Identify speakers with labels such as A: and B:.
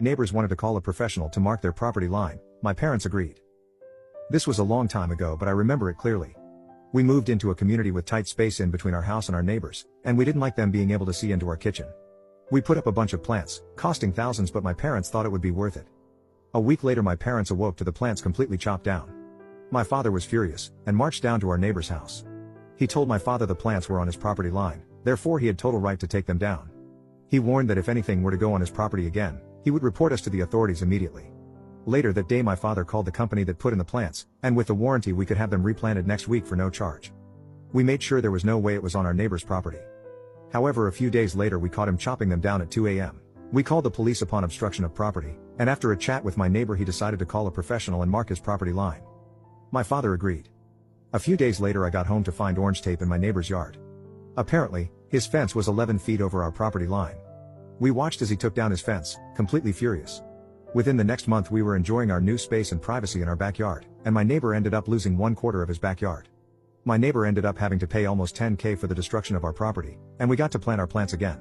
A: Neighbors wanted to call a professional to mark their property line. My parents agreed. This was a long time ago, but I remember it clearly. We moved into a community with tight space in between our house and our neighbors, and we didn't like them being able to see into our kitchen. We put up a bunch of plants, costing thousands, but my parents thought it would be worth it. A week later my parents awoke to the plants completely chopped down. My father was furious, and marched down to our neighbor's house. He told my father the plants were on his property line, therefore he had total right to take them down. He warned that if anything were to go on his property again, he would report us to the authorities immediately. Later that day my father called the company that put in the plants, and with the warranty we could have them replanted next week for no charge. We made sure there was no way it was on our neighbor's property. However, a few days later we caught him chopping them down at 2 a.m. We called the police upon obstruction of property, and after a chat with my neighbor he decided to call a professional and mark his property line. My father agreed. A few days later I got home to find orange tape in my neighbor's yard. Apparently, his fence was 11 feet over our property line. We watched as he took down his fence, completely furious. Within the next month we were enjoying our new space and privacy in our backyard, and my neighbor ended up losing 1/4 of his backyard. My neighbor ended up having to pay almost $10,000 for the destruction of our property, and we got to plant our plants again.